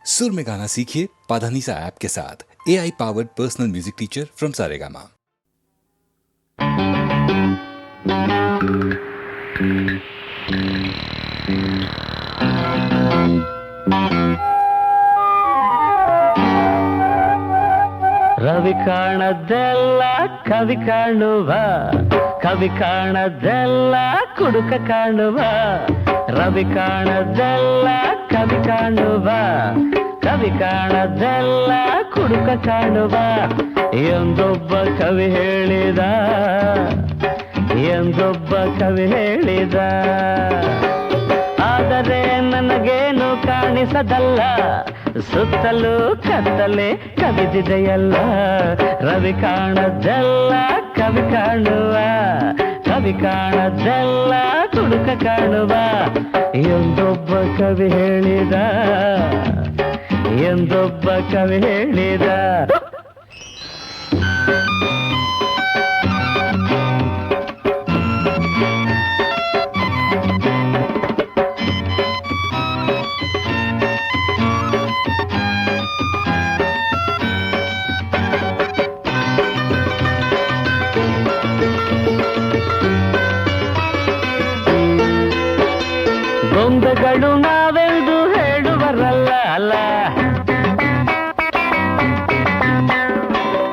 सुर में गाना सीखिए पाधानीसा ऐप के साथ। AI powered personal music teacher from Saregama. ರವಿ ಕಾಣದೆಲ್ಲ ಕವಿ ಕಾಣುವ, ಕವಿ ಕಾಣದೆಲ್ಲ ಕುಡುಕ ಕಾಣುವ. ರವಿ ಕಾಣದೆಲ್ಲ ಕವಿ ಕಾಣುವ, ಕವಿ ಕಾಣದೆಲ್ಲ ಕುಡುಕ ಕಾಣುವ. ಎಂದೊಬ್ಬ ಕವಿ ಹೇಳಿದ, ಎಂದೊಬ್ಬ ಕವಿ ಹೇಳಿದ. ಆದರೆ ನನಗೇನು ಕಾಣಿಸದಲ್ಲ, ಸುತ್ತಲೂ ಕತ್ತಲೆ ಕವಿದಿದೆಯಲ್ಲ. ರವಿ ಕಾಣದೆಲ್ಲ ಕವಿ ಕಾಣುವ, ಕವಿ ಕಾಣದೆಲ್ಲ ತುಡುಕ ಕಾಣುವ. ಎಂದೊಬ್ಬ ಕವಿ ಹೇಳಿದ, ಎಂದೊಬ್ಬ ಕವಿ ಹೇಳಿದ. ಗೊಂಬೆಗಳು ನಾವೆಂದು ಹೇಳುವರಲ್ಲ, ಅಲ್ಲ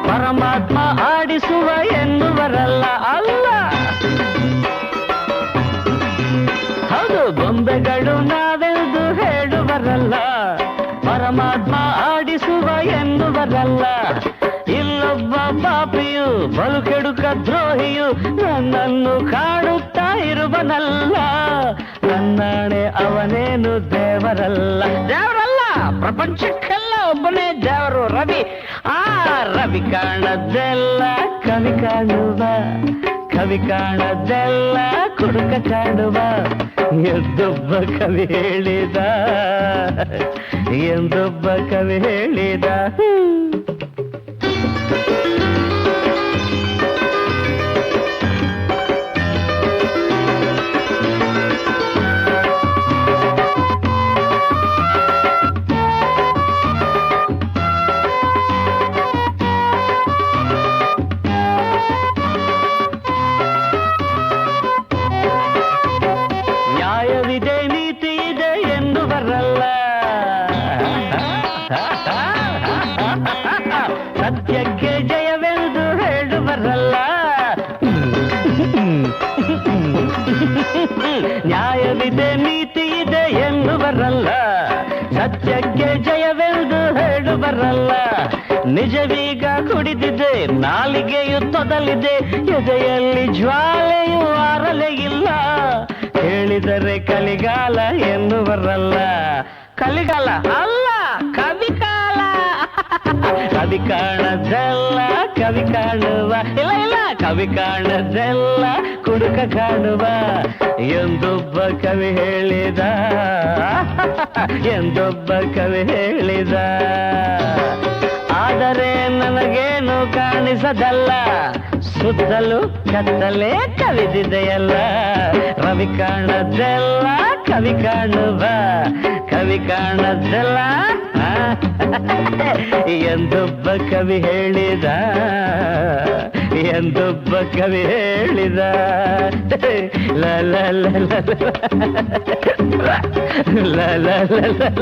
ಪರಮಾತ್ಮ ಆಡಿಸುವ ಎನ್ನುವರಲ್ಲ, ಅಲ್ಲ. ಹೌದು, ಗೊಂಬೆಗಳು ನಾವೆಂದು ಹೇಳುವರಲ್ಲ, ಪರಮಾತ್ಮ ಆಡಿಸುವ ಎನ್ನುವರಲ್ಲ. ಇಲ್ಲೊಬ್ಬ ಪಾಪಿಯು ಬಲು ಕೆಡುಕ ದ್ರೋಹಿಯು ನನ್ನನ್ನು ಕಾಡುತ್ತಾ ಇರುವನಲ್ಲ. ನನ್ನಾಣೆ ಅವನೇನು ದೇವರಲ್ಲ, ದೇವರಲ್ಲ, ಪ್ರಪಂಚಕ್ಕೆಲ್ಲ ಒಬ್ಬನೇ ದೇವರು ರವಿ. ಆ ರವಿ ಕಾಣದೆಲ್ಲ ಕವಿ ಕಾಣುವ, ಕವಿ ಕಾಣದೆಲ್ಲ ಕುಡುಕ ಕಾಣುವ. ಎಂದೊಬ್ಬ ಕವಿ ಹೇಳಿದ, ಎಂದೊಬ್ಬ ಕವಿ ಹೇಳಿದ. ನ್ಯಾಯವಿದೆ ನೀತಿ ಇದೆ ಎನ್ನುವರಲ್ಲ, ಸತ್ಯಕ್ಕೆ ಜಯವೆಂದು ಹೇಳುವರಲ್ಲ. ನ್ಯಾಯವಿದೆ ನೀತಿ ಇದೆ ಎನ್ನುವರಲ್ಲ, ಸತ್ಯಕ್ಕೆ ಜಯವೆಂದು ಹೇಳುವರಲ್ಲ. ನಿಜವೀಗ ಕುಡಿದಿದೆ, ನಾಲಿಗೆಯು ತೊದಲಿದೆ, ಎದೆಯಲ್ಲಿ ಜ್ವಾಲೆಯು ಆರಲೇ ಇಲ್ಲ. ಹೇಳಿದರೆ ಕಲಿಗಾಲ ಎನ್ನುವರಲ್ಲ, ಕಲಿಗಾಲ ಅಲ್ಲ ಕವಿಕಾಲ. ಕವಿ ಕಾಣದೆಲ್ಲ ಕವಿ ಕಾಣುವ, ಇಲ್ಲ ಇಲ್ಲ ಕವಿ ಕಾಣದೆಲ್ಲ ಕುಡುಕ ಕಾಣುವ. ಎಂದೊಬ್ಬ ಕವಿ ಹೇಳಿದ, ಎಂದೊಬ್ಬ ಕವಿ ಹೇಳಿದ. ಆದರೆ ನನಗೇನು ಕಾಣಿಸದಲ್ಲ, ಸುತ್ತಲೂ ಕತ್ತಲೆ ಕವಿದಿದೆಯಲ್ಲ. ರವಿ ಕಾಣದೆಲ್ಲ ಕವಿ ಕಾಣುವ, ಕವಿ ಕಾಣದೆಲ್ಲ. ಎಂದೊಬ್ಬ ಕವಿ ಹೇಳಿದ, ಎಂದೊಬ್ಬ ಕವಿ ಹೇಳಿದ. ಲ ಲ ಲ ಲ ಲ ಲ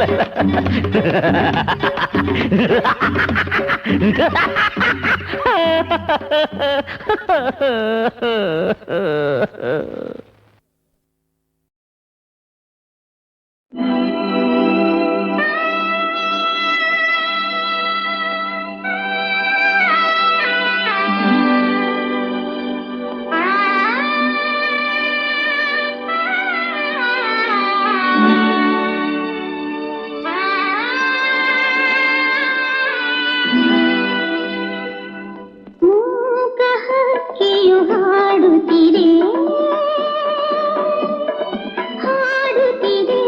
ಹಾಡುತ್ತಿರೆ, ಹಾಡುತ್ತಿರೆ,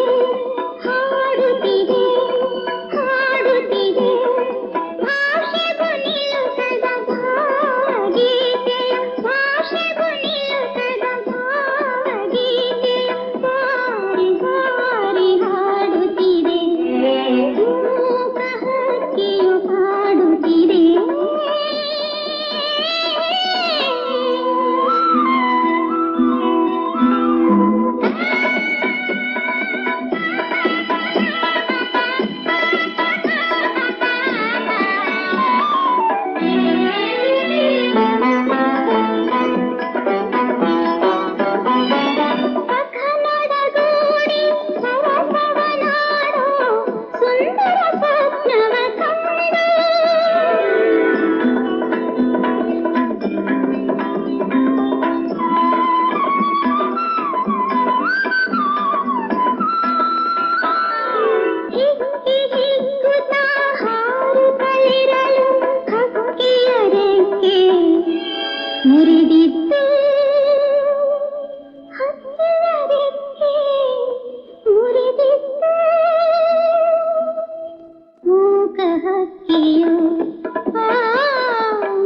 ಹಕ್ಕಿಯು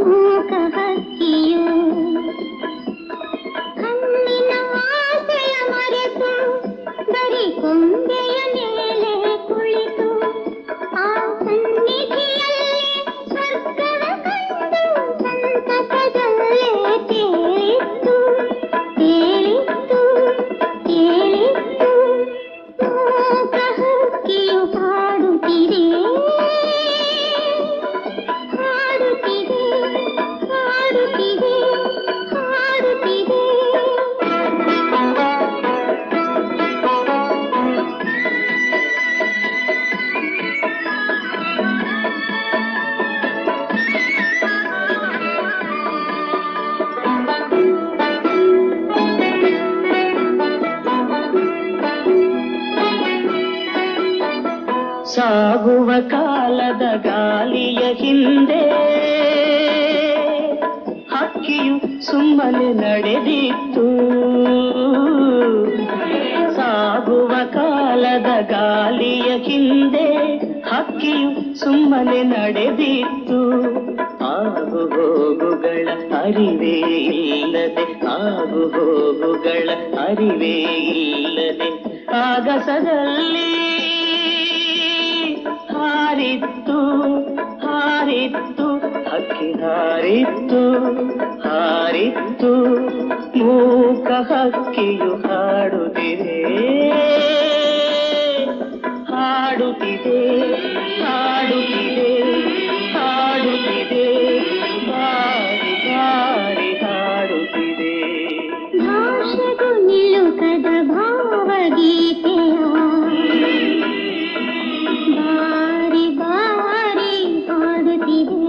ಮೂಕ ಹಕ್ಕಿಯು ಕಣ್ಣಿನ ಆಸೆಯ ಮರೆತು ಬರಿ ಕೊಂಬೆಯ ಮೇಲೆ ಕುಳಿತು ಆ ಸನ್ನಿಧಿಯಲ್ಲಿ ಸ್ವರ್ಗವ ಕಂಡು ಸಂತಸದಲ್ಲೇ ತೇಲಿತ್ತು ತೇಲಿತ್ತು ತೇಲಿತ್ತು ಮೂಕ ಹಕ್ಕಿಯು ಹಾಡುತ್ತಿದೆ ಹಾಡುತ್ತಿದೆ ಹಾಡುತ್ತಿದೆ ಹಾಡುತ್ತಿದೆ. ಸಾಗುವ ಕಾಲದ ಗಾಳಿಯ ಹಿಂದೆ ಹಕ್ಕಿಯು ಸುಮ್ಮನೆ ನಡೆದಿತ್ತು. ಸಾಗುವ ಕಾಲದ ಗಾಳಿಯ ಹಿಂದೆ ಹಕ್ಕಿಯು ಸುಮ್ಮನೆ ನಡೆದಿತ್ತು. ಆಗು ಹೋಗುಗಳ ಅರಿವೇ ಇಲ್ಲದೆ ಆಗು ಹೋಗುಗಳ ಅರಿವೇ ಇಲ್ಲದೆ ಆಗಸದಲ್ಲಿ ಹಾರಿತ್ತು ಹಾರಿತ್ತು ಹಕ್ಕಿ ಹಾರಿತ್ತು ಹಾರಿತ್ತು ಮೂಕ ಹಕ್ಕಿಯು ಹಾಡುತ್ತಿದೆ ಹಾಡುತ್ತಿದೆ ಹಾಡುತ್ತಿದೆ ಹಾಡುತ್ತಿದೆ ಬಾರಿ ಬಾರಿ ಹಾಡುತ್ತಿದೆ. ಭಾಷೆಗೂ ನಿಲುಕದ ಭಾವಗೀತೆಯ ಬಾರಿ ಬಾರಿ ಹಾಡುತ್ತಿದೆ.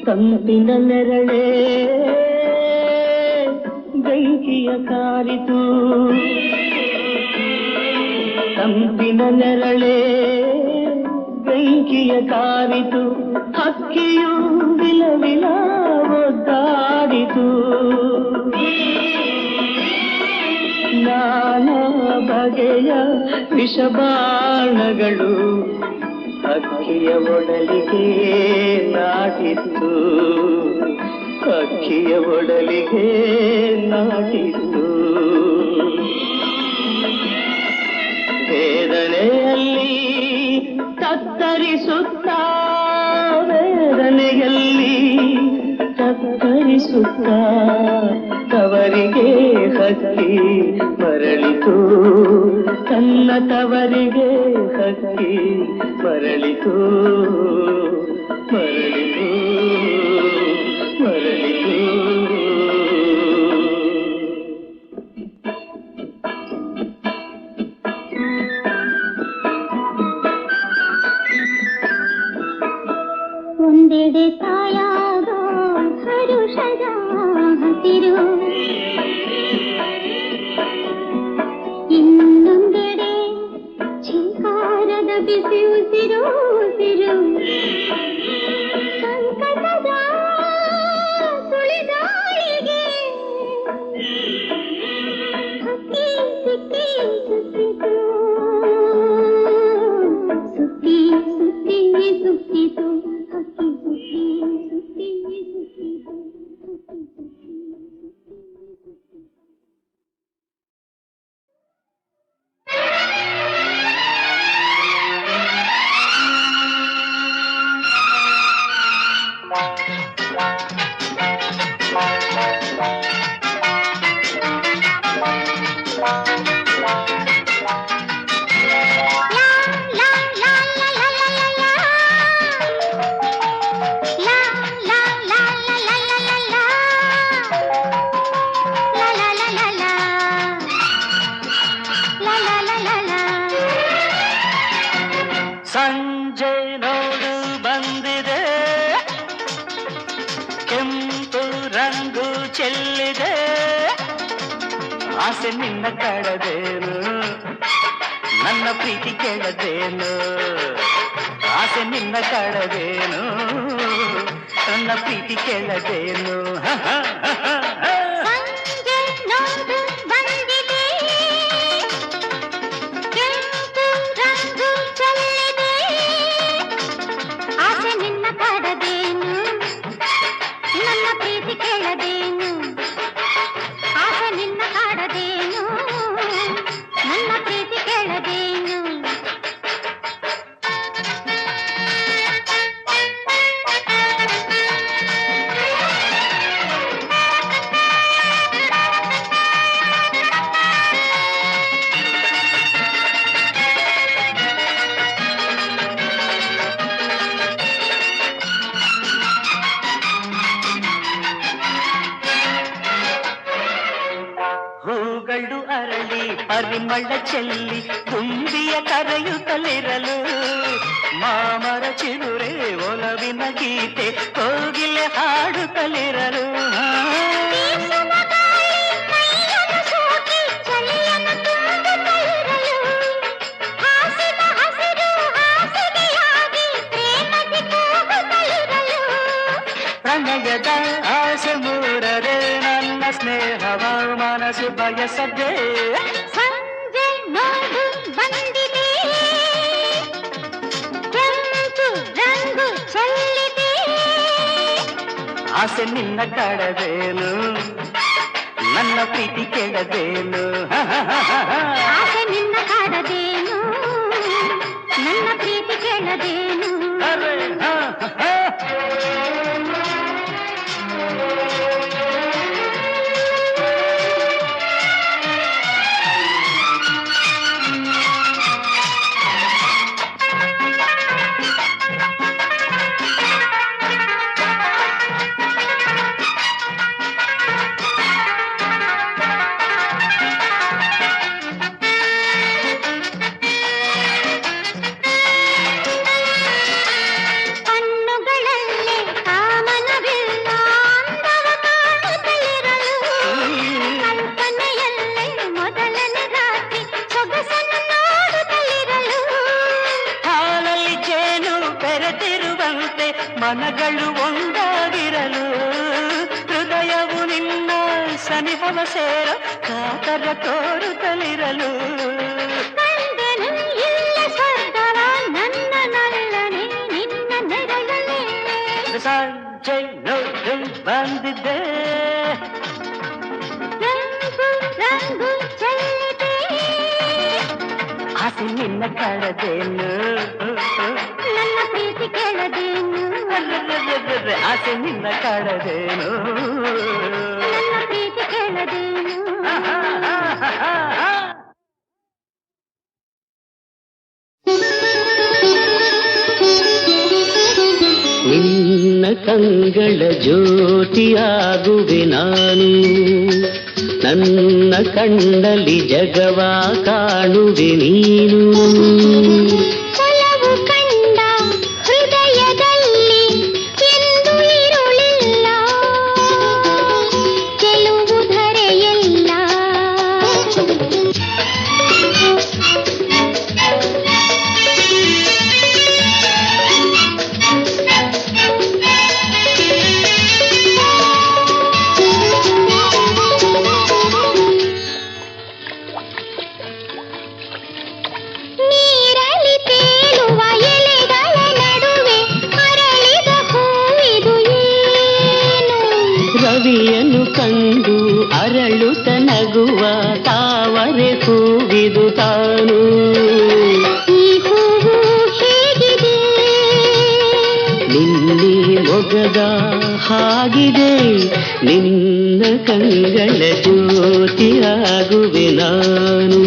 ತಂಪಿನ ನೆರಳೇ ಬೆಂಕಿಯ ಕಾರಿತು ತಂಪಿನ ನೆರಳೇ ಬೆಂಕಿಯ ಕಾರಿತು ಹಕ್ಕಿಯು ವಿಲವಿಲ ಒದ್ದಾಡಿತು. ನಾನಾ ಬಗೆಯ ವಿಷಬಾಣಗಳು ಹಕ್ಕಿಯ ಒಡಲಿಗೆ ನಾಟಿತ್ತು ಹಕ್ಕಿಯ ಒಡಲಿಗೆ ನಾಟಿತ್ತು. ವೇದನೆಯಲ್ಲಿ ತತ್ತರಿಸುತ್ತಾ ವೇದನೆಯಲ್ಲಿ ತತ್ತರಿಸುತ್ತಾ ತವರಿಗೆ ಹಕ್ಕಿ ಮರಳಿತು ತನ್ನ ತವರಿಗೆ ಹಕ್ಕಿ ಮರಳಿತು ಮರಳಿತು ಮರಳಿತು. ಒಂದೆಡೆ ತಾಯಾಗೋ ಹರುಷದ ಹಸಿರು ಇನ್ನೊಂದೆಡೆ ಚಿಂಕಾರದ ಬಿಸಿ ಉಸಿರು ಉಸಿರು ಸಂಕಟದ ಸುಳಿದಾಳಿಗೆ ಹಕ್ಕಿ ಸಿಕ್ಕಿ ಸುತ್ತಿತು ಸುತ್ತಿ ಸುತ್ತಿ ಸುತ್ತಿತು ಹಕ್ಕಿ ಸುತ್ತಿ ಸುತ್ತಿ ಸುತ್ತಿತು ಹಕ್ಕಿ ಸುತ್ತಿ ಸಂಜೆ ನೋಡು ಬಂದಿದೆ ಕೆಂಪು ರಂಗು ಚೆಲ್ಲಿದೆ ಆಸೆ ನಿನ್ನ ಕಡದೇನು ನನ್ನ ಪ್ರೀತಿ ಕೇಳದೇನು ಆಸೆ ನಿನ್ನ ಕಡದೇನು ನನ್ನ ಪ್ರೀತಿ ಕೇಳದೇನು. ಸಂಜೆ ನೋಡು ಬಂದಿದೆ ಕೆಂಪು ರಂಗು ಚೆಲ್ಲಿದೆ ಮಳ್ಳ ಚೆಲ್ಲಿ ತುಂಬಿಯ ಕರೆಯುತ್ತಲಿರಲು ಮಾಮರ ಚಿಗುರೆ ಒಲವಿನ ಗೀತೆ ಕೋಗಿಲೆ ಹಾಡುತ್ತಲಿರಲು ಬೀಸುವ ಗಾಳಿ ಮೈಯನ್ನು ಸೋಕಿ ಚಳಿಯನ್ನು ತುಂಬುತ್ತಲಿರಲು ಹಾಸಿದ ಹಸಿರು ಹಾಸಿಗೆಯಾಗಿ ಪ್ರೇಮದಿ ಕೂಗುತ್ತಲಿರಲು ಪ್ರಣಯದ ಆಸೆ ಮೂರರೆ ನನ್ನ ಸ್ನೇಹವ ಮನಸ್ಸು ಬಯಸದೆ ಸಂಜೆ ನೋಡು ಬಂದಿದೆ ಕೆಂಪು ರಂಗು ಚೆಲ್ಲಿದೆ ಆಸೆ ನಿನ್ನ ಕಾಡದೇನು ನನ್ನ ಪ್ರೀತಿ ಕೇಳದೇನು ಆಸೆ ನಿನ್ನ ಕಾಡದೇನು ನನ್ನ ಪ್ರೀತಿ ಕೇಳದೇನು ಅರೆ, ಹಾ, ಹಾ. ಕಣ್ಣುಗಳಲ್ಲೇ ಕಾಮನವಿಲ್ಲ ಅಂದವ ಕಾಣುತ್ತಲಿರಲು ಕಲ್ಪನೆಯಲ್ಲೇ ಮೊದಲನೇ ರಾತ್ರಿ ಸೊಗಸನ್ನು ನೋಡುತ್ತಲಿರಲು ಹಾಲಲ್ಲಿ ಜೇನು ಬೆರೆತಿರುವಂತೆ ಮನಗಳು ಒಂದಾಗಿರಲು ಹೃದಯವು ನಿನ್ನ ಸನಿಹವ ಸೇರ ಕಾತರ ತೋರುತ್ತಲಿರಲು ಕಂಡೆನು ಇಲ್ಲ ಸ್ವರ್ಗವ ನನ್ನ ನಲ್ಲನೆ ನಿನ್ನ ನೆರಳನೆ ಸಂಜೆ ನೋಡು ಬಂದಿದ್ದೆ ಕೆಂಪು ರಂಗು ಚೆಲ್ಲಿದೆ ಆಸೆ ನಿನ್ನ ಕಾಡದೇನು ನನ್ನ ಪ್ರೀತಿ ಕೇಳದೇನು ಆಸೆ ನಿನ್ನ ಕಾಡದೇನು ನನ್ನ ಪ್ರೀತಿ ಕೇಳದೇನು ನಿನ್ನ ಕಂಗಳ ಜ್ಯೋತಿಯಾಗುವೆ ನಾನು ನನ್ನ ಕಣ್ಣಲ್ಲಿ ಜಗವ ಕಾಣುವೆ ನೀನು ಒಲವು ಕಂಡ ಹೃದಯದಲ್ಲಿ ಎಂದು ಇರುಳಿಲ್ಲ ಗೆಲುವು ಧರೆಯಲ್ಲ ನೀರಲ್ಲಿ ತೇಲುವ ಎಲೆಗಳ ನಡುವೆ ಅರಳಿದ ಹೂವಿದು ಏನು ರವಿಯನ್ನು ಕಂಡು ಅರಳುತ್ತ ನಗುವ ತಾವರೆ ಹೂವಿದು ತಾನು ಈ ಹೂವು ಹೇಗಿದೆ ನಿನ್ನೆ ಮೊಗದ ಹಾಗಿದೆ ನಿನ್ನ ಕಂಗಳ ಜ್ಯೋತಿಯಾಗುವೆ ನಾನು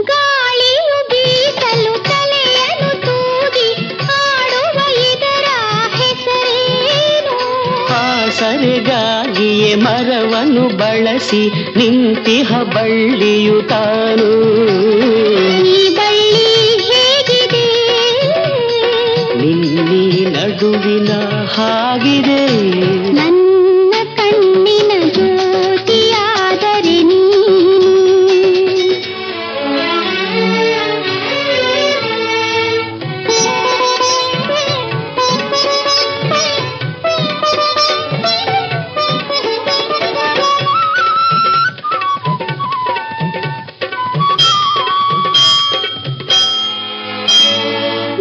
ಗಾಳಿಯು ಬೀಸಲು ತಲೆಯನ್ನು ತೂಗಿ ಆಡುವ ಇದರ ಹೆಸರೇನು ಆಸರೆಗಾಗಿಯೇ ಮರವನ್ನು ಬಳಸಿ ನಿಂತಿಹ ಬಳ್ಳಿಯು ತಾನು ಈ ಬಳ್ಳಿ ಹೇಗಿದೆ ನಿನ್ನಿ ನಡುವಿನ ಹಾಗಿದೆ ನನ್ನ ಕಣ್ಣಿನ ಜ್ಯೋತಿಯಾದರೆ ನೀನು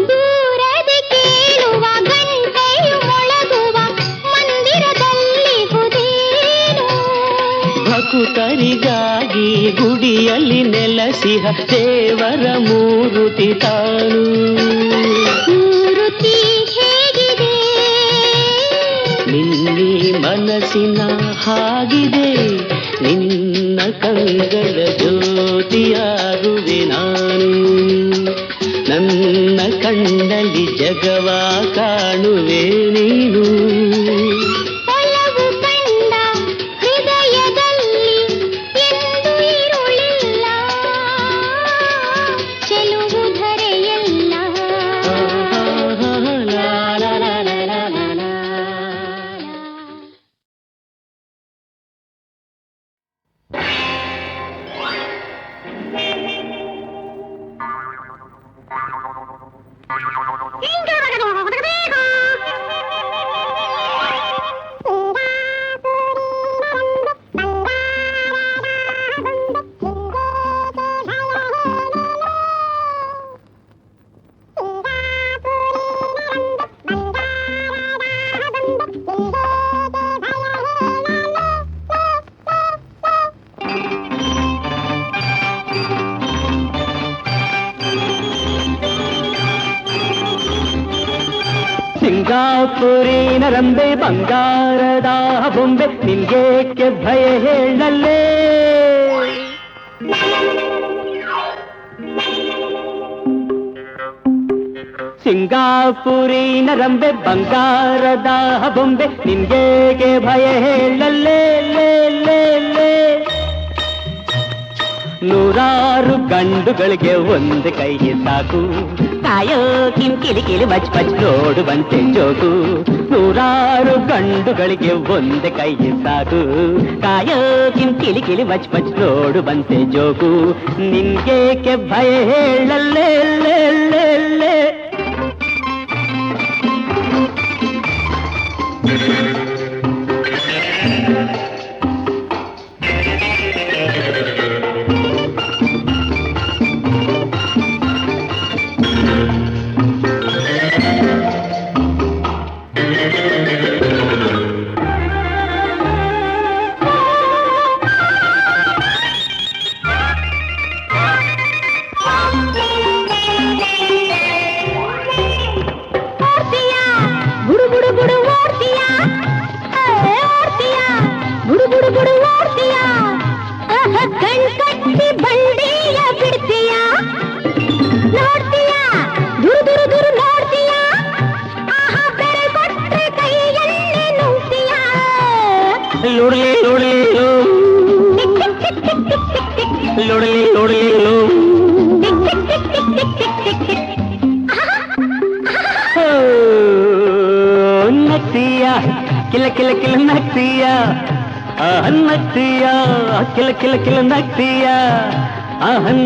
ದೂರದೆ ಕೇಳುವ ಗಂಟೆಯು ಮೊಳಗುವ ಮಂದಿರದಲ್ಲಿ ಹುದೇನು ಭಕುತರಿಗಾಗಿ ಗುಡಿಯಲ್ಲಿ ನೆಲೆಸಿಹ ದೇವರ ಮೂರುತಿ ತಾನು ಮೂರುತಿ ಹೇಗಿದೆ ನಿನ್ನ ನನ್ನೀ ಮನಸ್ಸಿನ ಹಾಗಿದೆ ನಿನ್ನ ಕಂಗಳ ಜ್ಯೋತಿಯಾಗುವೆ ನಾನು ನನ್ನ ಕಣ್ಣಲ್ಲಿ ಜಗವ ಕಾಣುವೆ ನೀನು ಒಲವು ಕಂಡ ಹೃದಯದಲ್ಲಿ ಎಂದು ಇರುಳಿಲ್ಲ ಚೆಲುವು ಧರೆಯಲ್ಲ ಲಾ ಲಾ ಲಾ ಲಾ ಲಾ ಲಾ ಲಾ. ಸಿಂಗಾಪುರಿನ ರಂಬೆ ಬಂಗಾರದ ಬೊಂಬೆ ನಿನ್ಗೇಕೆ ಭಯ ಹೇಳಲೇ ಸಿಂಗಾಪುರಿನ ರಂಬೆ ಬಂಗಾರದ ಬೊಂಬೆ ನಿನ್ಗೇಕೆ ಭಯ ಹೇಳಲೇ ಲೇ ಲೇ ಲೇ ನೂರಾರು ಗಂಡುಗಳಿಗೆ ಒಂದು ಕೈಗೆ ಸಾಕು ಕಾಯೋ ಕಿಂ ಕಿಲಿ ಕಿಲಿ ಬಚ್ ಬಚ್ ನೋಡು ಬಂತೆ ಜೋಗು ನೂರಾರು ಗಂಡುಗಳಿಗೆ ಒಂದು ಕೈಗೆ ಸಾಕು ಕಾಯೋ ಕಿಂ ಕಿಲಿ ಕಿಲಿ ಬಚ್ ಬಚ್ ನೋಡು ಬಂತೆ ಜೋಗು ನಿನ್ಗೇಕೆ ಭಯ ಹೇಳಲೇ ಲೇ ಲೇ ಲೇ ಕಿಲ ಕಿಲ ಕಿಲ ನಗ್ತೀಯ ನಗ್ತೀಯ ಕಿಲ ಕಿಲ ಕಿಲ ನಗ್ತೀಯ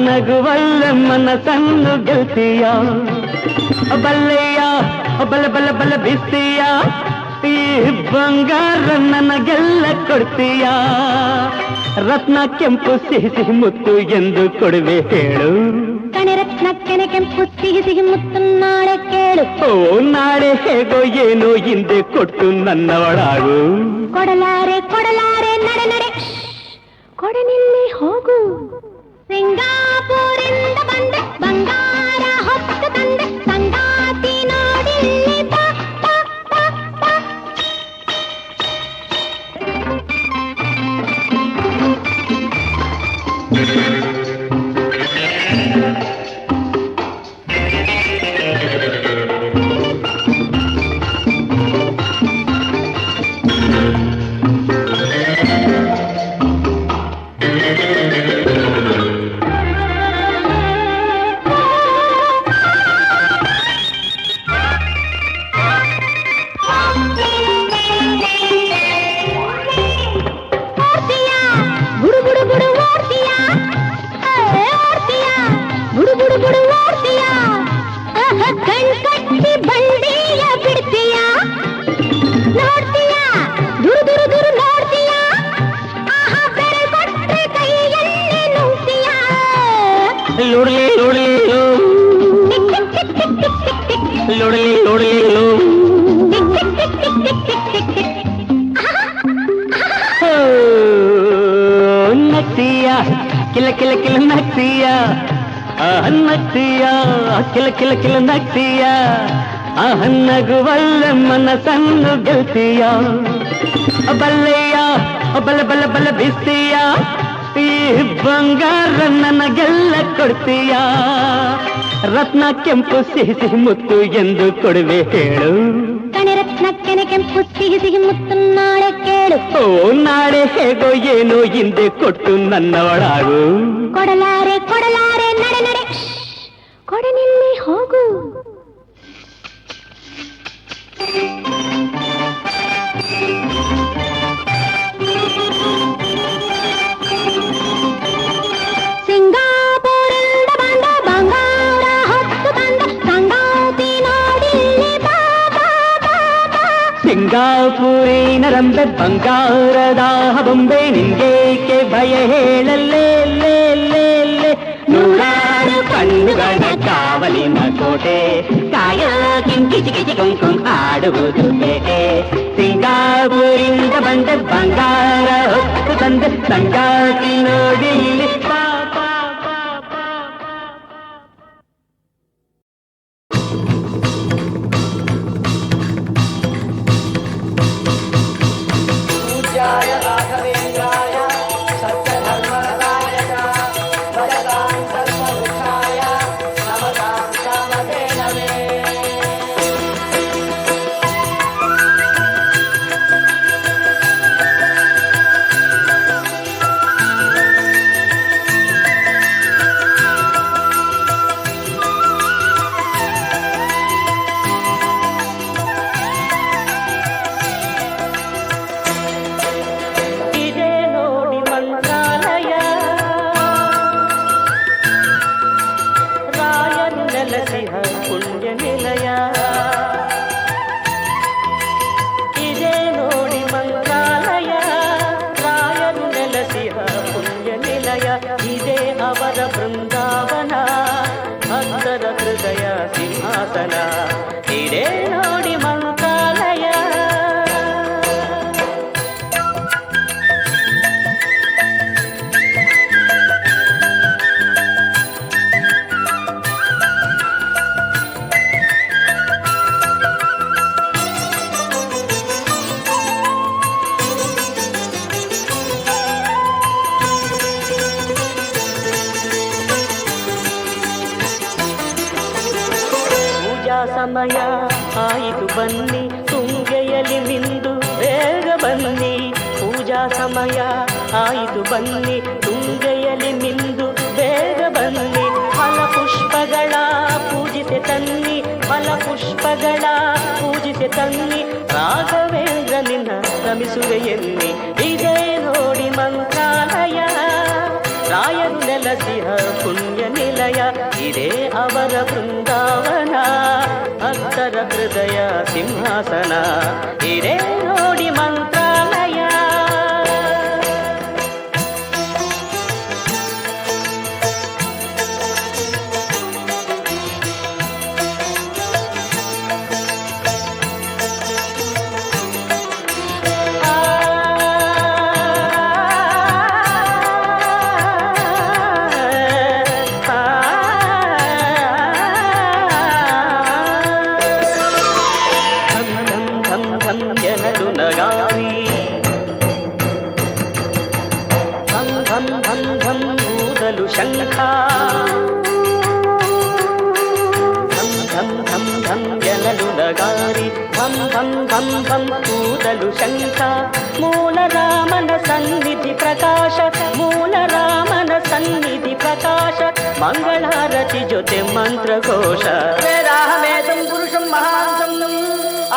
ನಗುವಲ್ಲ ಮನಸ್ಸನ್ನು ಗೆಲ್ತೀಯ ಬಲ್ಲೆಯ ಬಲ ಬಲ ಬಲ ಬಿಸ್ತೀಯ ಈ ಬಂಗಾರ ನನಗೆಲ್ಲ ಕೊಡ್ತೀಯ ರತ್ನ ಕೆಂಪು ಸಿಹಿ ಸಿಹಿ ಮುತ್ತು ಎಂದು ಕೊಡುವೆ ಹೇಳು ಕಣೆ ರತ್ನ ಕೆನೆ ಕೆಂಪು ಸಿಹಿ ಸಿಹಿ ಮುತ್ತು ನಾಳೆ ಕೇಳು ಓ ನಾಳೆ ಹೇಗೋ ಏನೋ ಹಿಂದೆ ಕೊಟ್ಟು ನನ್ನ ಒಳಗು ಕೊಡಲಾರೆ ಕೊಡಲಾರೆ ನಡೆ ನಡೆ ಕೊಡನಿಲ್ಲಿ ಹೋಗು ಸಿಂಗಾಪುರಿಂದ ಬಂದೆ ಬಂಗಾರ ಹೊತ್ತು ತಂದೆ ಸಂಗಾತಿ ನೋಡಿಲ್ಲಿ ಬಾ ಬಾ ಬಾ ಬಾ ಕಿಲ ಕಿಲ ಕಿಲ ನಗ್ತೀಯ ನಗ್ತೀಯ ಕಿಲ ಕಿಲ ಕಿಲ ನಗ್ತೀಯ ನಗುವಲ್ಲ ಮನಸ್ಸನ್ನು ಗೆಲ್ತೀಯ ಬಲ್ಲಯ್ಯ ಬಲ ಬಲ ಬಲ ಬಿಸ್ತೀಯ ಈ ಬಂಗಾರ ನನಗೆಲ್ಲ ಕೊಡ್ತೀಯ ರತ್ನ ಕೆಂಪು ಸಿಹಿ ಸಿಹಿ ಮುತ್ತು ಎಂದು ಕೊಡುವೆ ಹೇಳು ಕಣರತ್ನ ಕೆನೆ ಕೆಂಪು ಸಿಹಿ ಸಿಹಿ ಮುತ್ತು ನಾಳೆ ಕೇಳು ಓ ನಾಳೆ ಹೇಗೋ ಏನೋ ಹಿಂದೆ ಕೊಟ್ಟು ನನ್ನವಳಾಗು ಕೊಡಲಾರೆ ಕೊಡಲಾರೆ ನಡೆ ನಡೆ ಕೊಡನಿಲ್ಲಿ ಹೋಗು ಸಿಂಗಾಪುರಿಂದ ಬಂದ ಬಂಗಾರ ಹೊತ್ತು ತಂದ ಸಂಗಾತಿ ನೋಡಿಲ್ಲಿ ಬಾ ಬಾ ಬಾ ಬಾ ಸಿಂಗಾಪುರಿನ ರಂಬೆ ಬಂಗಾರದ ಬೊಂಬೆ ನಿಂಗೇಕೆ ಭಯ ಹೇಳಲ್ಲೇ ಲೇ ಲೇ ಲೇ ನೂರಾರು ಕಣ್ಣುಗಳ ಕಾವಲಿನ ಕೋಟೆ ಕಾಯೋ ಕಿಂಕಿಚಿ ಕಿಚಿ ಕುಂಕುಂ ಆಡುವುದು ಬೇಟೆ ಸಿಂಗಾಪುರಿಂದ ಬಂದ ಬಂಗಾರ ಹೊತ್ತು ತಂದೆ ಸಂಗಾತಿ ನೋಡಿ ಇಲ್ಲಿ ಬಾ ಬಾ ಬಾ ಬಾ ಬೃಂದಾವನ ಭಕ್ತರ ಹೃದಯ ಸಿಂಹಾಸನ ಇದೇ ನೋಡಿ ಮಂತ್ರಾಲಯ ಸಮಯ ಆಯಿತು ಬನ್ನಿ ತುಂಗೆಯಲ್ಲಿ ಮಿಂದು ಬೇಗ ಬನ್ನಿ ಪೂಜಾ ಸಮಯ ಆಯಿತು ಬನ್ನಿ ತುಂಗೆಯಲ್ಲಿ ಮಿಂದು ಬೇಗ ಬನ್ನಿ ಫಲ ಪುಷ್ಪಗಳ ಪೂಜಿಸಿ ತನ್ನಿ ಫಲ ಪುಷ್ಪಗಳ ಪೂಜಿಸಿ ತನ್ನಿ ರಾಘವೇಂದ್ರ ನಿನ್ನ ನಮಿಸುವೆ ಎನ್ನಿ ಇದೇ ನೋಡಿ ಮಂತ್ರಾಲಯ ರಾಯರು ನೆಲಸಿಹ ಪುಣ್ಯ ನಿಲಯ ಇದೇ ಅವರ ಬೃಂದಾವನ ಭಕ್ತರ ಹೃದಯ ಸಿಂಹಾಸನ ಇದೇ ನೋಡಿ ಮಂತ್ರಾಲಯ ಶಂಖ ಧಂ ಧಂ ಧಂ ಧಂ ಜನಲು ನಗಾರಿ ಧಂ ಧಂ ಧಂ ಧಂ ಕೂದಲು ಶಂಖ ಮೂಲ ರಾಮನ ಸನ್ನಿಧಿ ಪ್ರಕಾಶ ಮೂಲ ರಾಮನ ಸನ್ನಿಧಿ ಪ್ರಕಾಶ ಮಂಗಳಾರತಿ ಜೊತೆ ಮಂತ್ರಘೋಷ ವೇದಾಹಮೇತಂ ಪುರುಷಂ ಮಹಾಂತಂ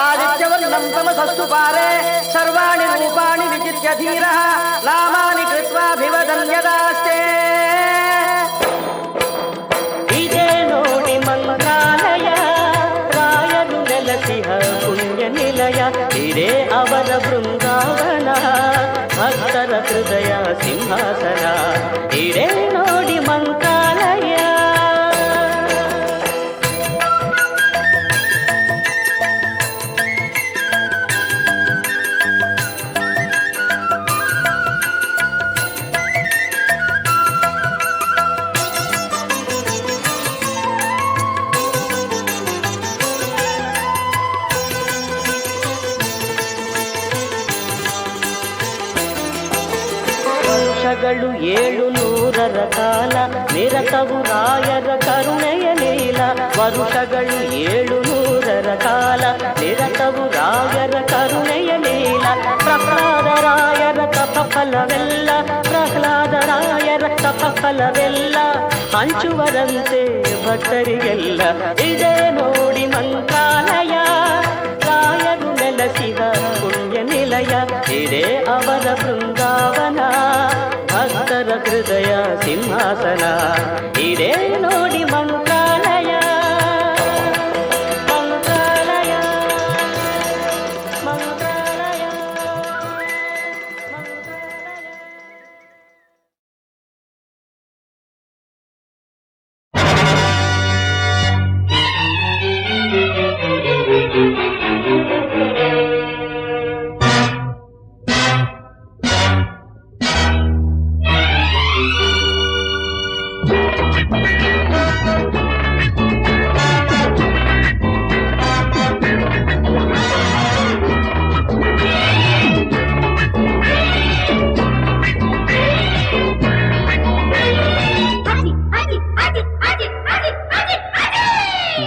ಆದಿತ್ಯವರ್ಣಂ ತಮಸಸ್ತು ಪಾರೆ ಸರ್ವಾಣಿ ರೂಪಾಣಿ ವಿಚಿತ್ಯ ಧೀರಃ ನಾಮಾನಿ ಕೃತ್ವಾಭಿವದನ್ಯದಾಸ್ತೆ ಇದೇ ನೋಡಿ ಮಂತ್ರಾಲಯ ರಾಯರು ನೆಲಸಿಹ ಪುಣ್ಯ ನಿಲಯ ಇದೇ ಅವರ ಬೃಂದಾವನ ಭಕ್ತರ ಹೃದಯ ಸಿಂಹಾಸನ ಇದೇ ನೋಡಿ ಮಂತ್ರಾಲಯ ಕಾಲ ನಿರತವು ರಾಯರ ಕರುಣೆಯ ಲೀಲ ವರುಷಗಳು 700 ಕಾಲ ನಿರತವು ರಾಯರ ಕರುಣೆಯ ಲೀಲ ಪ್ರಹ್ಲಾದರಾಯರ ತಪಫಲವೆಲ್ಲ ಪ್ರಹ್ಲಾದರಾಯರ ತಪಫಲವೆಲ್ಲ ಹಂಚುವರಂತೆ ಭಕ್ತರಿಗೆಲ್ಲ ಇದೇ ನೋಡಿ ಮಂತ್ರಾಲಯ ರಾಯರು ನೆಲೆಸಿದ ಪುಣ್ಯ ನಿಲಯ ಇದೇ ಅವರ ಬೃಂದಾವನ ಭಕ್ತರ ಹೃದಯ ಸಿಂಹಾಸನ ಇದೇ ನೋಡಿ ಮಂತ್ರಾಲಯ ಮಂತ್ರಾಲಯ ಮಂತ್ರಾಲಯ ಮಂತ್ರಾಲಯ.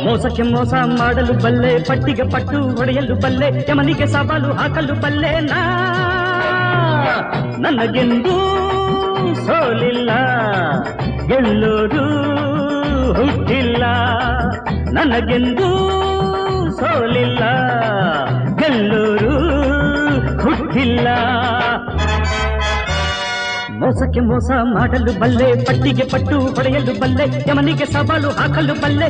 ಮೋಸಕ್ಕೆ ಮೋಸ ಮಾಡಲು ಬಲ್ಲೆ ಪಟ್ಟಿಗೆ ಪಟ್ಟು ಹೊಡೆಯಲು ಬಲ್ಲೆ ಯಮನಿಗೆ ಸವಾಲು ಹಾಕಲು ಬಲ್ಲೆ ನನಗೆಂದೂ ಸೋಲಿಲ್ಲ ಗೆಲ್ಲೋದು ಹುಟ್ಟಿಲ್ಲ ನನಗೆಂದೂ ಸೋಲಿಲ್ಲ ಗೆಲ್ಲೋರು ಹುಟ್ಟಿಲ್ಲ ಮೋಸಕ್ಕೆ ಮೋಸ ಮಾಡಲು ಬಲ್ಲೆ ಪಟ್ಟಿಗೆ ಪಟ್ಟು ಹೊಡೆಯಲು ಬಲ್ಲೆ ಯಮನಿಗೆ ಸವಾಲು ಹಾಕಲು ಬಲ್ಲೆ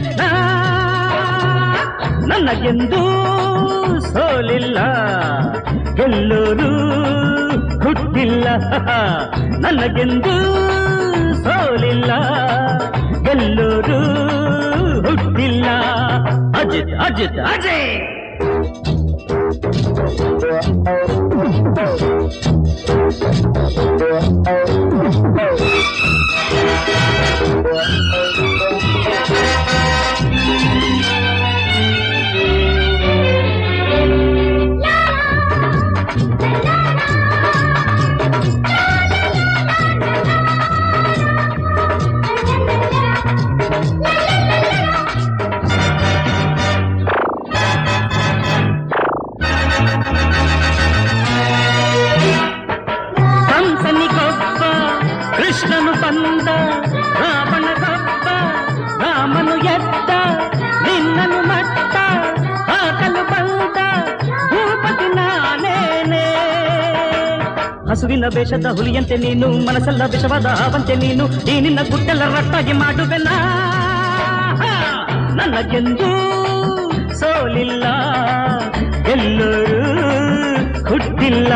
ನನಗೆಂದೂ ಸೋಲಿಲ್ಲ ಗೆಲ್ಲೋರು ಹುಟ್ಟಿಲ್ಲ ನನಗೆಂದೂ ಸೋಲಿಲ್ಲ ಗೆಲ್ಲೋರು ಹುಟ್ಟಿಲ್ಲ ಅಜಿತ್ ಅಜಿತ್ ಅಜಯ್ ಕೃಷ್ಣನು ಬಂದ ರಾವಣ ಗಬ್ಬ ರಾಮನು ಎದ್ದ ನಿನ್ನನು ಮಟ್ಟ ಹಾಕಲು ಬಂದ ಭೂಪತಿ ನಾನೇನೆ ಹಸುವಿನ ವೇಷದ ಹುಲಿಯಂತೆ ನೀನು ಮನಸ್ಸೆಲ್ಲ ವಿಷವಾದ ಹಾವಂತೆ ನೀನು ಈ ನಿನ್ನ ಗುಟ್ಟೆಲ್ಲ ರಟ್ಟಾಗಿ ಮಾಡುವೆನ ನನಗೆಂದೂ ಸೋಲಿಲ್ಲ ಎಲ್ಲರೂ ಹುಟ್ಟಿಲ್ಲ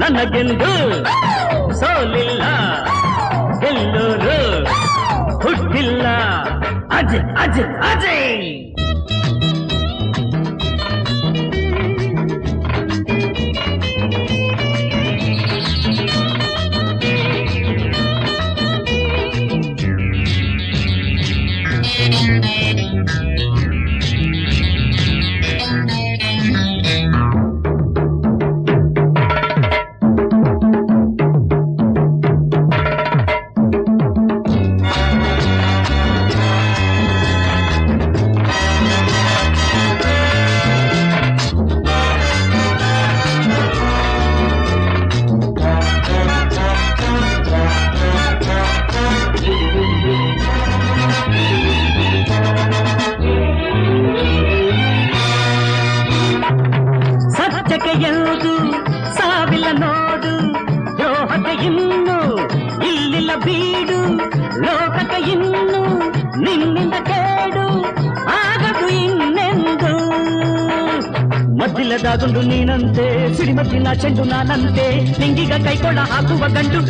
ನನಗೆಂದೂ ಸೋಲಿಲ್ಲ ಗೆಲ್ಲೋರು ಹುಟ್ಟಿಲ್ಲ ಅಜಯ್ ಅಜಯ್ ಅಜಯ್ ಎಂದು ಸಾವಿಲ್ಲ ನೋಡು ದ್ರೋಹಕ್ಕೆ ಇನ್ನು ಇಲ್ಲಿಲ್ಲ ಬೀಡು ಲೋಕಕ್ಕೆ ಇನ್ನು ನಿನ್ನಿಂದ ಕೇಡು ಆಗದು ಇನ್ನೆಂದು ಮದ್ದಿಲ್ಲದಾಗೊಂಡು ನೀನಂತೆ ಸಿಡಿಮದ್ದಿನ ಚೆಂಡು ನಾನಂತೆ ನಿಂಗೀಗ ಕೈಕೊಳ ಹಾಕುವ ಗಂಡು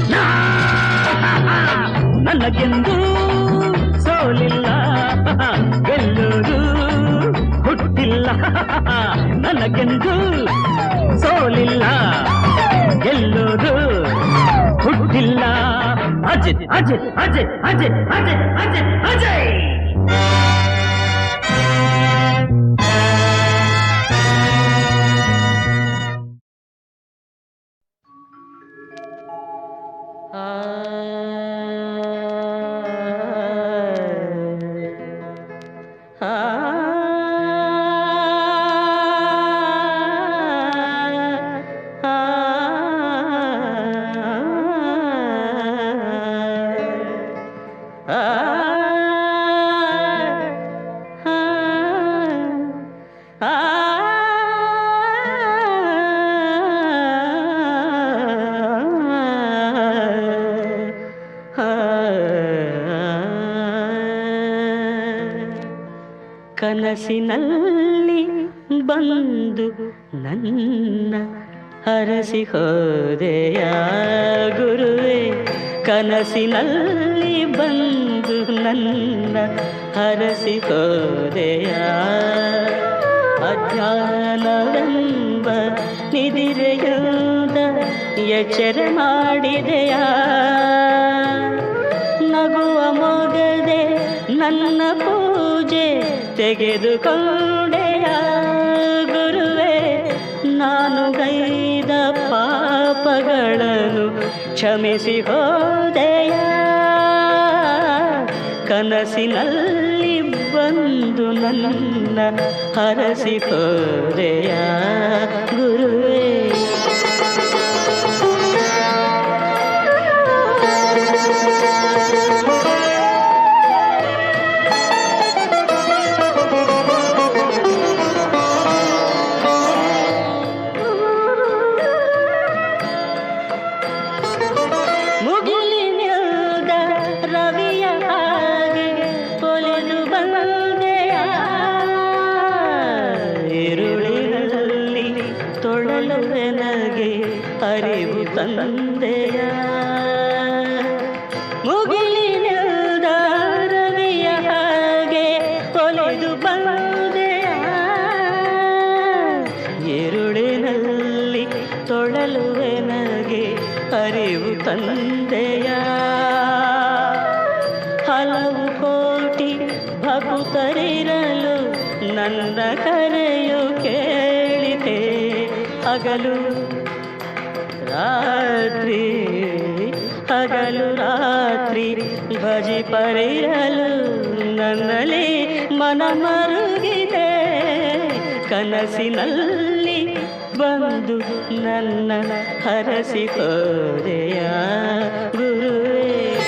ನನಗೆಂದು ಸೋಲಿಲ್ಲ ಗೆಲ್ಲುವುದು ಹುಟ್ಟಿಲ್ಲ ನನಗೆಂದು ಸೋಲಿಲ್ಲ ಗೆಲ್ಲುವುದು ಹುಟ್ಟಿಲ್ಲ ಅಜಿತ್ ಅಜಿತ್ ಅಜಿತ್ ಅಜಿತ್ ಅಜಿತ್ ಅಜಿತ್ ಅಜಯ್ ಆ ಆ, ಆ, ಆ, ಕನಸಿನಲ್ಲಿ ಬಂದು ನನ್ನ ಹರಸಿ ಹೋದೆಯ ಗುರುವೇ, ಕನಸಿನಲ್ಲಿ ಬಂದು ನನ್ನ ಹರಸಿ ಹೋದೆಯ. ಅಜ್ಞಾನವೆಂಬ ನಿದಿರೆಯುವುದ ಎಚ್ಚರ ಮಾಡಿದೆಯ. ನಗುವ ಮೊಗದೆ ನನ್ನ ಪೂಜೆ ತೆಗೆದುಕೊಂಡೆಯ ಗುರುವೇ, ನಾನು ಗೈದ ಪಾಪಗಳನ್ನು ಕ್ಷಮಿಸಿ ಹೋದೆಯ. ಕನಸಿನಲ್ಲಿ ಬಂದು ನನ್ನ ಹರಸಿ ಹೋದೆಯ ಗುರುವೇ. ಮುಗಿಲಿನಿಂದ ರವಿಯ ಹಾಗೆ ಕೊಲೆದು ಬಂದೆಯ. ഇരുಳಿನಲ್ಲಿ ತೊಳಲುವೆನಗೆ ಅರಿವು ತಂದೆಯ. ಮುಗಿಲಿನಿಂದ ರವಿಯ ಹಾಗೆ ಕೊಲೆದು ಬಂದೆಯ. ഇരുಳಿನಲ್ಲಿ ತೊಳಲುವೆನಗೆ ಅರಿವು ತಂದೆಯ. ಹಲವು ಕೋಟಿ ಭಕ್ತರಿರಲು ನನ್ನ ಕರೆಯು ಕೇಳಿದೆ. ಹಗಲು ರಾತ್ರಿ ಹಗಲು ರಾತ್ರಿ ಭಜಿಪರಿರಲು ನನ್ನಲ್ಲಿ ಮನ ಮರುಗಿದೆ. ಕನಸಿನಲ್ಲಿ ಬಂದು ನನ್ನ ಹರಸಿ ಹೋದೆಯ ಗುರುವೇ.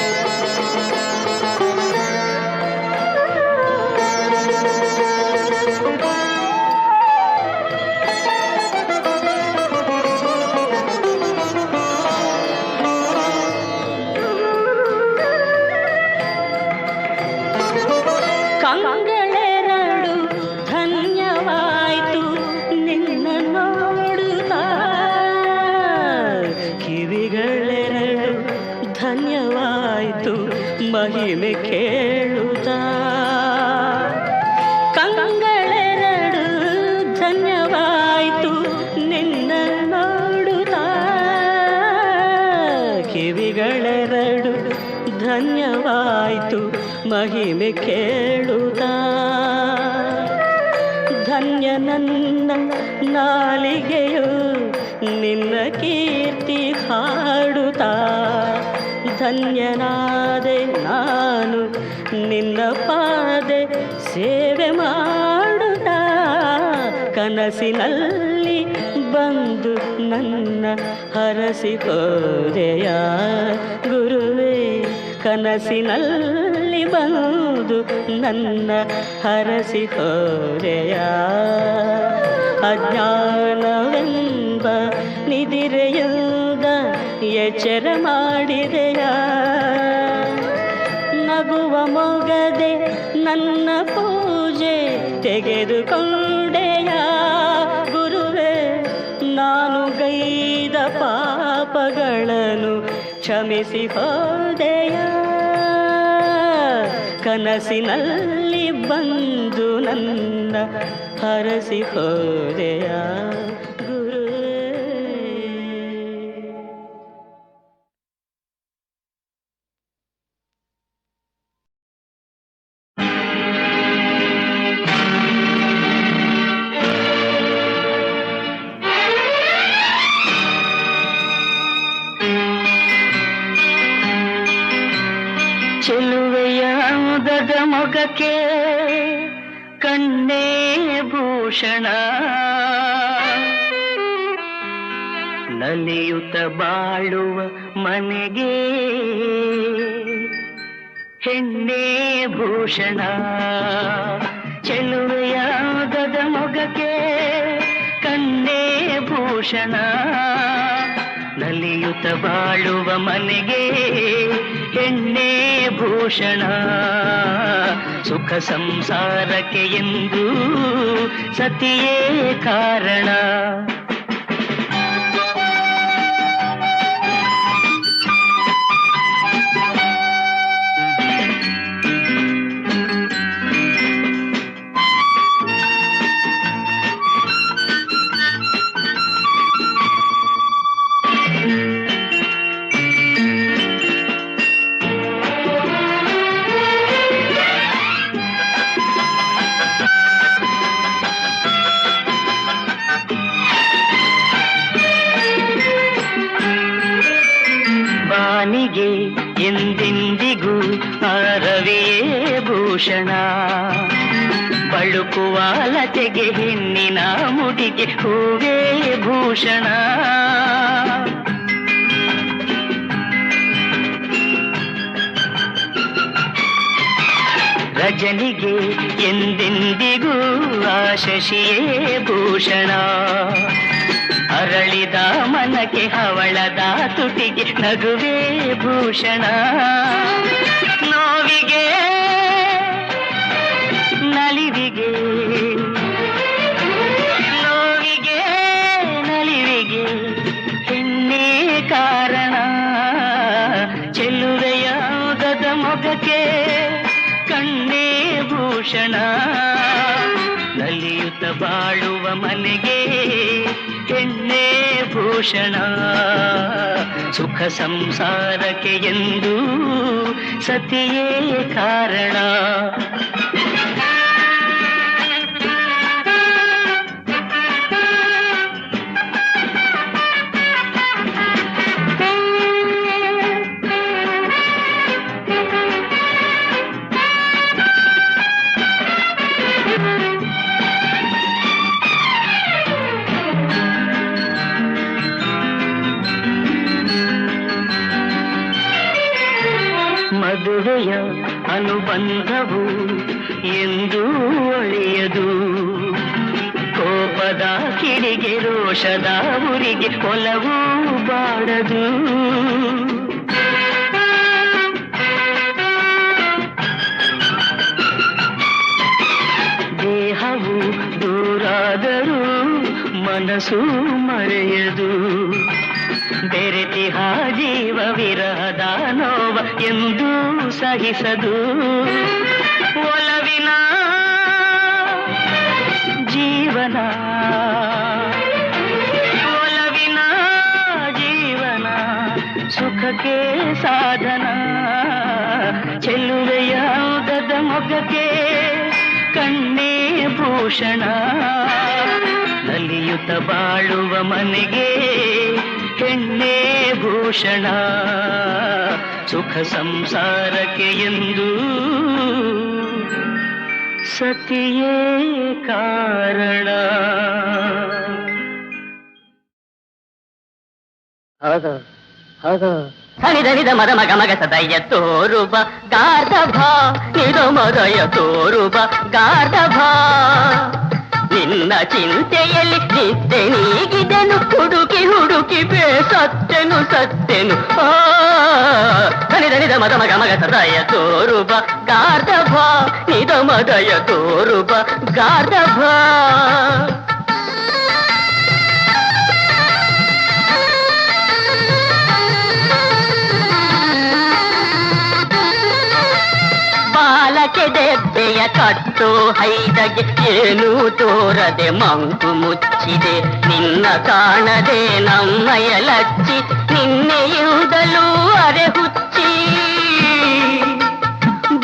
ಕಂಗಳೆರಡು ಧನ್ಯವಾಯ್ತು ನಿನ್ನ ನೋಡುತ್ತಾ. ಕಿವಿಗಳೆರಡು ಧನ್ಯವಾಯ್ತು ಮಹಿಮೆ ಕೇಳುತ್ತಾ. ಕಂಗಳೆರಡು ಧನ್ಯವಾಯ್ತು ನಿನ್ನ ನೋಡುತ್ತಾ. ಕಿವಿಗಳೆರಡು ಧನ್ಯವಾಯ್ತು ಮಹಿಮೆ ಕೇಳುತ್ತಾ. ಧನ್ಯ ನನ್ನ ನಾಲಿಗೆಯು ನಿನ್ನ ಕೀರ್ತಿ ಹಾಡುತ್ತಾ. ಧನ್ಯನಾದೆ ನಾನು ನಿನ್ನ ಪಾದೆ ಸೇವೆ ಮಾಡುತ್ತಾ. ಕನಸಿನಲ್ಲಿ ಬಂದು ನನ್ನ ಹರಸಿ ಹೋದೆಯ ಗುರುವೇ. ಕನಸಿನಲ್ಲಿ ಬಂದು ನನ್ನ ಹರಸಿ ಹೋದೆಯ. ಅಜ್ಞಾನವೆಂಬ ನಿದಿರೆಯುವುದ ಎಚ್ಚರ ಮಾಡಿದೆಯ. ನಗುವ ಮೊಗದೆ ನನ್ನ ಪೂಜೆ ತೆಗೆದುಕೊಂಡೆಯ ಗುರುವೇ. ನಾನು ಗೈದ ಪಾಪಗಳನ್ನು ಕ್ಷಮಿಸಿ ಹೋದೆಯ. ಕನಸಿನಲ್ಲಿ ಬಂದು ನನ್ನ ಹರಸಿ ಹೋದೆಯ ಗುರುವೇ. ಚೆಲುವೆಯ ಅಂದದ ಮೊಗಕ್ಕೆ ಕಣ್ಣೇ ಭೂಷಣ. ನಲಿಯುತ್ತ ಬಾಳುವ ಮನೆಗೆ ಹೆಣ್ಣೆ ಭೂಷಣ ಚೆಲುವೆಯಾಗದ ಮೊಗಕ್ಕೆ ಕಣ್ಣೇ ಭೂಷಣ ನಲಿಯುತ್ತ ಬಾಳುವ ಮನೆಗೆ ಹೆಣ್ಣೆ ಭೂಷಣ ಸುಖ ಸಂಸಾರಕ್ಕೆ ಎಂದು ಸತಿಯೇ ಕಾರಣ ಬಾನಿಗೆ ಎಂದೆಂದಿಗೂ ರವಿಯೇ ಭೂಷಣ ಬಳುಕುವ ಲತೆಗೆ ಹೆಣ್ಣಿನ ಮುಡಿಗೆ ಹೂವೇ ಭೂಷಣ ರಜನಿಗೆ ಎಂದೆಂದಿಗೂ ಶಶಿಯೇ ಭೂಷಣ ಅರಳಿದ ಮನಕ್ಕೆ ಹವಳದ ತುಟಿಗೆ ನಗುವೇ ಭೂಷಣ ನೋವಿಗೆ ನಲಿವಿಗೆ ನೋವಿಗೆ ನಲಿವಿಗೆ ಹೆಣ್ಣೇ ಕಾರಣ ಚೆಲುವೆಯಾಗದ ಮೊಗಕ್ಕೆ ಕಣ್ಣೇ ಭೂಷಣ ನಲಿಯುತ್ತ ಬಾಳುವ ಮನೆಗೆ ಹೆಣ್ಣೇ ಭೂಷಣ ಸುಖ ಸಂಸಾರಕ್ಕೆ ಎಂದು ಸತಿಯೇ ಕಾರಣ ಮದುವೆಯ ಅನುಬಂಧವು ಎಂದು ಒಳೆಯದು ಕೋಪದ ಕಿಡಿಗೆ ರೋಷದ ಉರಿಗೆ ಒಲವು ಬಾಡದು ದೇಹವು ದೂರಾದರೂ ಮನಸ್ಸು ಮರೆಯದು ಬೆರೆತಿಹ ಜೀವ ವಿರಹದ ನೋವ ಎಂದು ಸಹಿಸದು ಒಲವಿನ ಜೀವನ ಒಲವಿನ ಜೀವನ ಸುಖಕ್ಕೆ ಸಾಧನ ಚೆಲುವೆಯಾಗದ ಮೊಗಕ್ಕೆ ಕಣ್ಣೇ ಭೂಷಣ ನಲಿಯುತ್ತ ಬಾಳುವ ಮನೆಗೆ ಹೆಣ್ಣೇ ಭೂಷಣ ಸುಖ ಸಂಸಾರಕ್ಕೆ ಎಂದು ಸತಿಯೇ ಕಾರಣ ಹನಿದನಿದ ಮದ ಮಗ ಮಗ ಸದಯ ತೋರುಬ ಗಾರ್ಧಭ ನಿದ ಮದಯ ತೋರುಬ ಗಾರ್ಧಭ ನಿನ್ನ ಚಿಂತೆಯಲ್ಲಿ ನಿದ್ದೆ ನೀಗಿದೆನು ಹುಡುಕಿ ಹುಡುಕಿ ಬೇಸತ್ತೆನು ಸತ್ತೆನು ಹನಿದನಿದ ಮದ ಮಗ ಮಗ ಸದಯ ತೋರುಬ ಗಾರ್ಧಭ ನಿದ ಮದಯ ತೋರುಬ ಗಾರ್ಧಭ ಬಾಲಕ್ಕೆ ದೆಬ್ಬೆಯ ಕಟ್ಟು ಹೈದಗೆ ಏನೂ ತೋರದೆ ಮಂಕು ಮುಚ್ಚಿದೆ ನಿನ್ನ ಕಾಣದೆ ನಮ್ಮಯ ಲಚ್ಚಿ ನಿನ್ನೆಯುದಲು ಅರೆ ಹುಚ್ಚಿ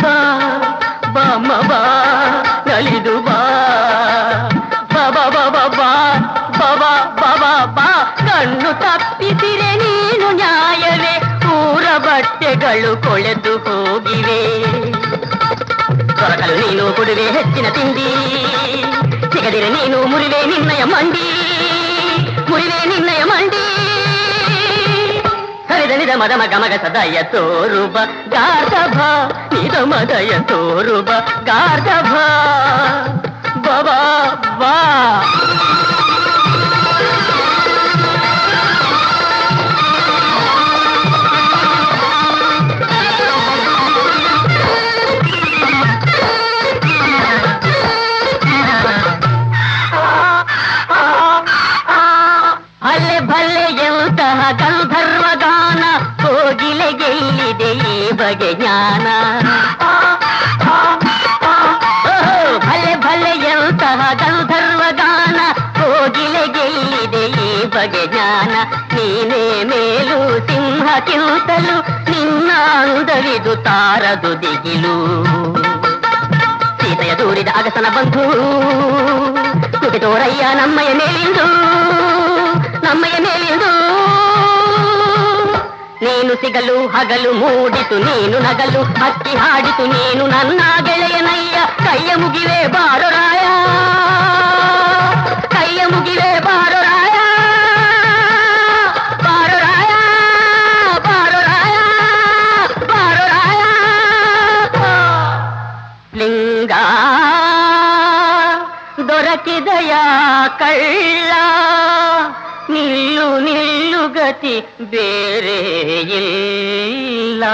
ಬಾ ಬಾಮ ಬಾ ನಲಿದು ಬಾ ಬಾಬಾ ಬಾಬಾ ಬಾ ಬಾಬಾ ಬಾಬಾ ಬಾ ಕಣ್ಣು ತಪ್ಪಿಸಿರೆ ನೀನು ನ್ಯಾಯವೇ ಊರ ಬಟ್ಟೆಗಳು ಕೊಳೆದು ಹೋಗಿವೆ ದೊರಕಲು ನೀನು ಕೊಡುವೆ ಹೆಚ್ಚಿನ ತಿಂಡಿ ಸಿಗದಿರೆ ನೀನು ಮುರಿವೆ ನಿನ್ನಯ ಮಂಡಿ ಮುರಿವೆ ನಿನ್ನಯ ಮಂಡಿ ಹರಿದನಿದ ಮದ ಮಗ ಮಗ ಸದಯ ತೋರುಬ ಗಾರ್ಧಭ ನಿದ ಮದಯ ತೋರುವ ಗಾರ್ಧಭ ಬಾಬಾ ಬಾ ಅಲ್ಲೆ ಭಲ್ಲೆ ಎಂತಹ ಗಂಧರ್ವ ಗಾನ ಕೋಗಿಲೆಗೆ ಇಲ್ಲಿದೆ ಈ ಬಗೆ ಜ್ಞಾನ ಭಲೆ ಭಲೆ ಎಂತಹ ಗಂಧರ್ವ ಗಾನ ಕೋಗಿಲೆಗೆ ಇಲ್ಲಿದೆ ಈ ಬಗೆ ಜ್ಞಾನ ನೀನೇ ಮೇಲು ಸಿಂಹಕ್ಕಿಂತಲೂ ನಿನ್ನ ಅಂದರಿದು ತಾರದು ದಿಗಿಲು ಸೀತೆಯ ದೂರಿದ ಅಗಸನ ಬಂಧು ಕುಟಿ ತೋರಯ್ಯ ನಮ್ಮಯ ಮೇಲಿಂದು ನೀನು ಸಿಗಲು ಹಗಲು ಮೂಡಿತು ನೀನು ನಗಲು ಹಕ್ಕಿ ಹಾಡಿತು ನೀನು ನನ್ನ ಗೆಳೆಯನಯ್ಯ ಕೈಯ ಮುಗಿವೆ ಬಾರೋ ರಾಯ ಕೈಯ ಮುಗಿವೆ ಬಾರೋ ರಾಯ ಬಾರೋ ರಾಯ ಬಾರೋ ರಾಯ ಬಾರೋ ರಾಯ ಲಿಂಗ ದೊರಕಿದಯ ಕಳ್ಳ ನಿಲ್ಲು ನಿಲ್ಲು ಗತಿ ಬೇರೆ ಇಲ್ಲ